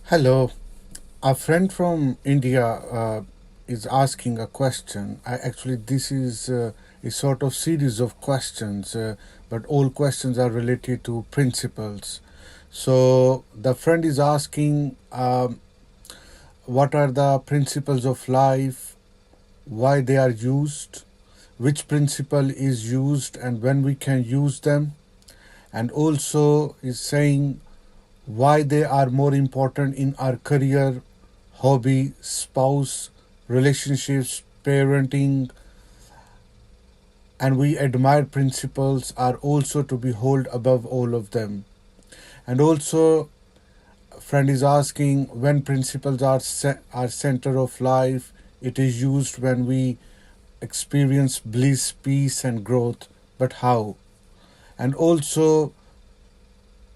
Hello. A friend from India is asking a question. This is a sort of series of questions, but all questions are related to principles. So the friend is asking, what are the principles of life, why they are used, which principle is used, and when we can use them, and also is saying why they are more important in our career, hobby, spouse, relationships, parenting, and we admire principles are also to be held above all of them. And also, a friend is asking when principles are center of life, it is used when we experience bliss, peace, and growth. But how? And also,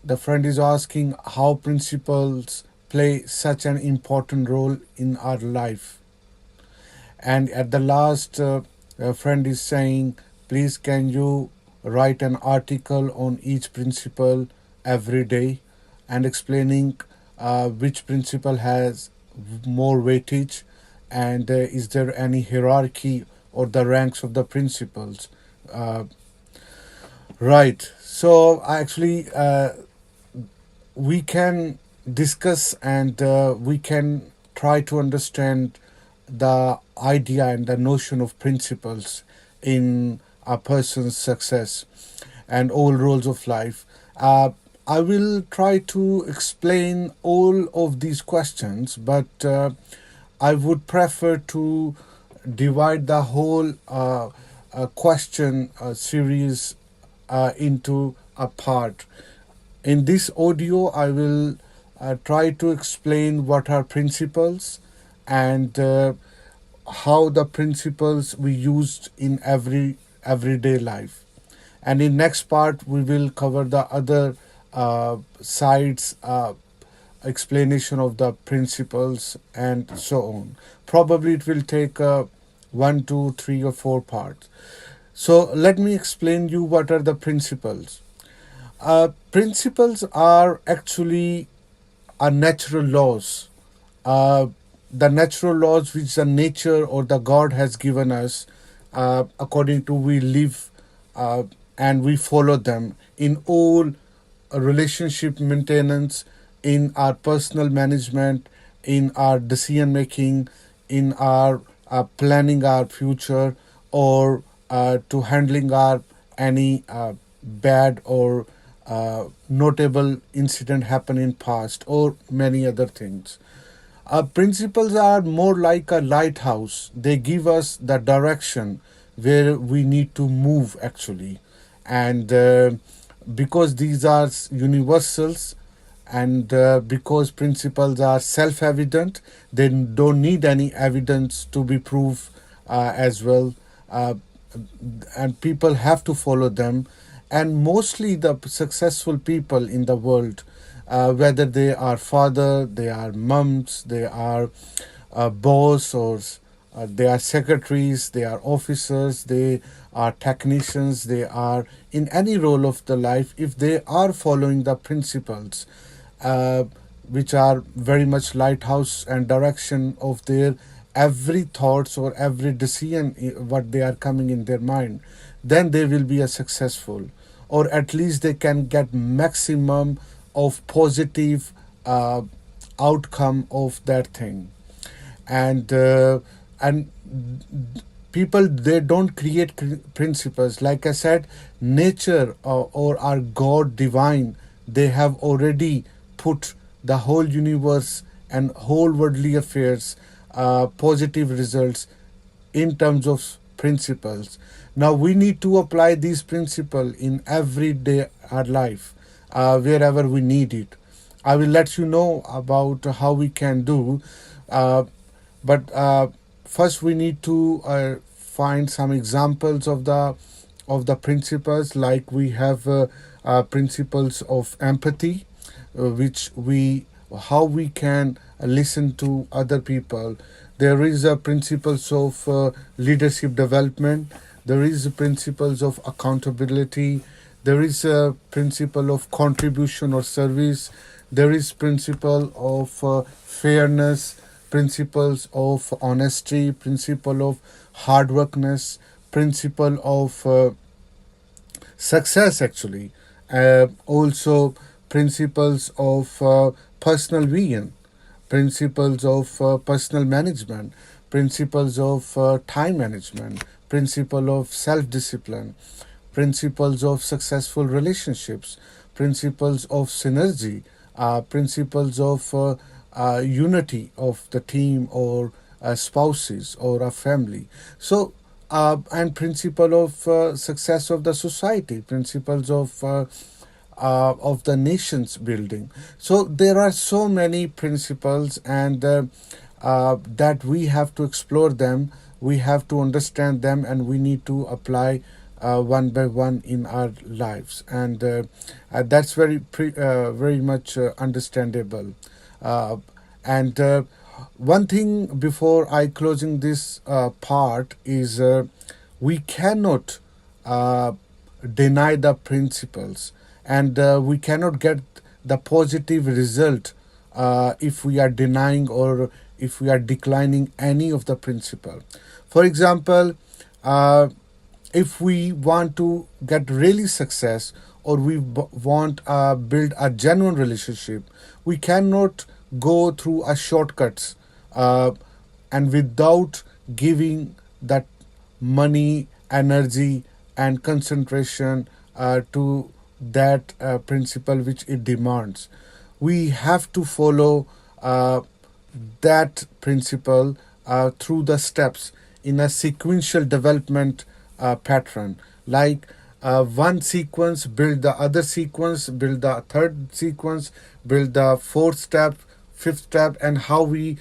the friend is asking how principles play such an important role in our life. And at the last, a friend is saying, please can you write an article on each principle every day and explaining which principle has more weightage, and is there any hierarchy or the ranks of the principles. Uh, right. So actually, we can discuss and we can try to understand the idea and the notion of principles in a person's success and all roles of life. Uh, I will try to explain all of these questions, but I would prefer to divide the whole question series into a part. In this audio, I will try to explain what are principles and how the principles we used in everyday life. And in next part, we will cover the other sides, explanation of the principles, and so on. Probably it will take one, two, three, or four parts. So let me explain you what are the principles. Principles are actually natural laws, uh, the natural laws which the nature or the God has given us, according to we live and we follow them in all relationship maintenance, in our personal management, in our decision making, in our planning our future, or to handling our any bad or notable incident happen in past or many other things. Principles are more like a lighthouse. They give us the direction where we need to move actually, and because these are universals, and because principles are self-evident, they don't need any evidence to be proved as well. Uh, and people have to follow them, and mostly the successful people in the world, whether they are father, they are moms, they are boss, or they are secretaries, they are officers, they are technicians, they are in any role of the life, if they are following the principles, uh, which are very much lighthouse and direction of their every thoughts or every decision what they are coming in their mind, then they will be a successful, or at least they can get maximum of positive outcome of that thing. And people, they don't create principles. Like I said, nature or our God divine, they have already put the whole universe and whole worldly affairs, positive results in terms of principles. Now we need to apply these principles in everyday our life, wherever we need it. I will let you know about how we can do, uh, but first we need to find some examples of the principles. Like we have principles of empathy, which we how we can listen to other people. There is a principles of leadership development. There is a principles of accountability. There is a principle of contribution or service. There is principle of fairness, principles of honesty, principle of hard workness, principle of success actually, also principles of personal vision, principles of personal management, principles of time management, principle of self discipline, principles of successful relationships, principles of synergy, principles of unity of the team or spouses or a family. So, and principle of success of the society, principles of the nation's building. So there are so many principles, and that we have to explore them, we have to understand them, and we need to apply one by one in our lives. And that's very much understandable. Uh, and one thing before I closing this part is we cannot uh, deny the principles, and we cannot get the positive result if we are denying or if we are declining any of the principle. For example, uh, if we want to get really success, or we want build a genuine relationship, we cannot go through a shortcuts, uh, and without giving that money, energy, and concentration to that principle which it demands. We have to follow that principle through the steps in a sequential development pattern. Like one sequence, build the other sequence, build the third sequence, build the fourth step, fifth step, and how we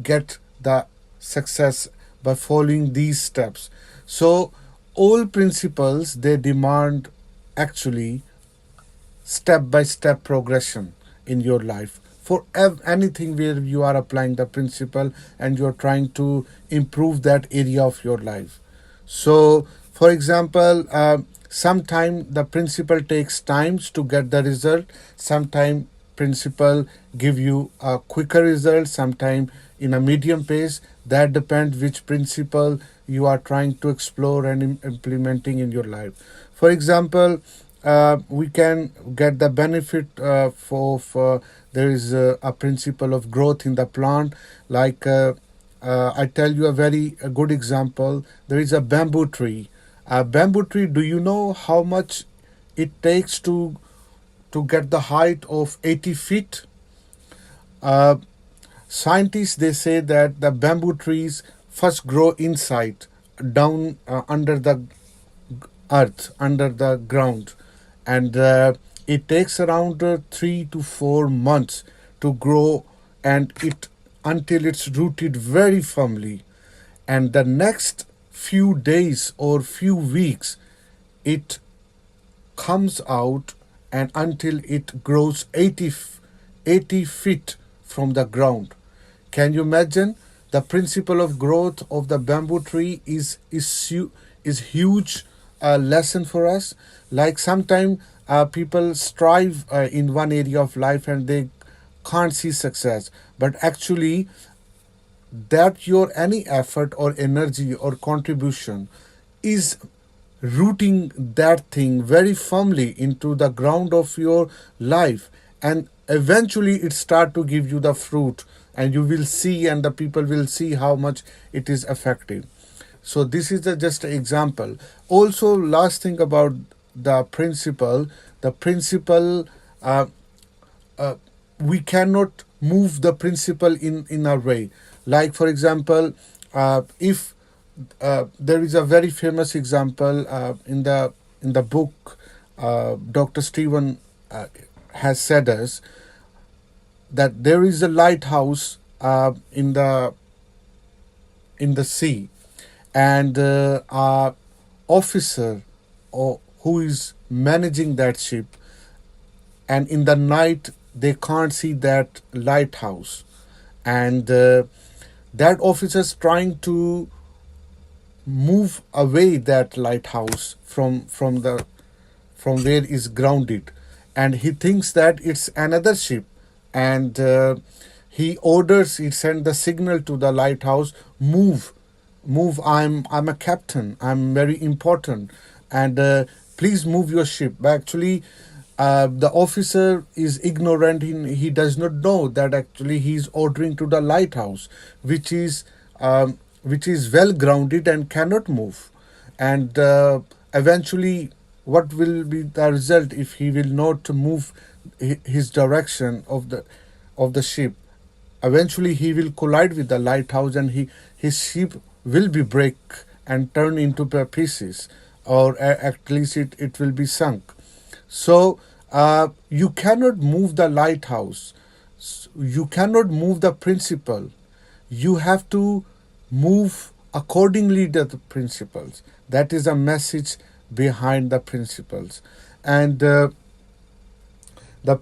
get the success by following these steps. So all principles, they demand actually step by step progression in your life for anything where you are applying the principle and you're trying to improve that area of your life. So for example, sometime the principle takes times to get the result, sometime principle give you a quicker result, sometime in a medium pace. That depends which principle you are trying to explore and implementing in your life. For example, we can get the benefit for there is a principle of growth in the plant. Like I tell you a good example. There is a bamboo tree. A bamboo tree, do you know how much it takes to get the height of 80 feet? uh, Scientists, they say that the bamboo trees first grow inside, down under the earth, under the ground, and it takes around 3 to 4 months to grow, and it until it's rooted very firmly. And the next few days or few weeks, it comes out, and until it grows 80 feet from the ground. Can you imagine? The principle of growth of the bamboo tree is huge lesson for us. Like sometimes people strive in one area of life and they can't see success, but actually that your any effort or energy or contribution is rooting that thing very firmly into the ground of your life, and eventually it start to give you the fruit, and you will see, and the people will see how much it is effective. So this is just an example. Also, last thing about the principle, uh, uh, we cannot move the principle in our way. Like for example, if there is a very famous example in the book, Dr. Stephen has said us that there is a lighthouse in the sea, and our officer, or who is managing that ship, and in the night they can't see that lighthouse, and that officer is trying to move away that lighthouse from where is grounded, and he thinks that it's another ship, and he sent the signal to the lighthouse, move, move, I'm a captain, I'm very important, and please move your ship. But actually, the officer is ignorant. He does not know that actually he's ordering to the lighthouse, which is which is well grounded and cannot move. And eventually, what will be the result if he will not move his direction of the ship? Eventually, he will collide with the lighthouse, and his ship will be break and turn into pieces, or at least it will be sunk. So you cannot move the lighthouse. You cannot move the principle. You have to move accordingly to the principles. That is a message behind the principles. And the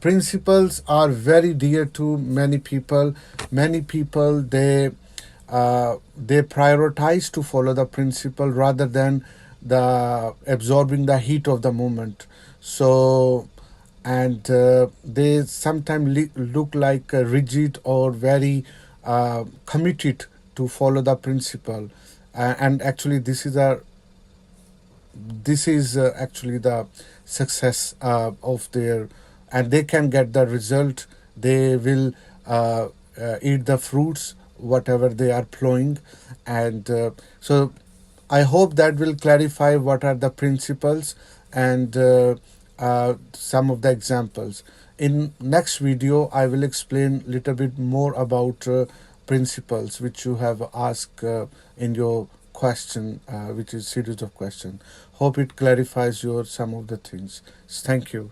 principles are very dear to many people. Many people, they prioritize to follow the principle rather than the absorbing the heat of the moment. So, and they sometimes look like rigid or very committed to follow the principle. And actually, this is actually the success of their, and they can get the result. They will eat the fruits whatever they are plowing. And so I hope that will clarify what are the principles, and some of the examples. In next video I will explain little bit more about principles which you have asked in your question, which is series of questions. Hope it clarifies your some of the things. Thank you.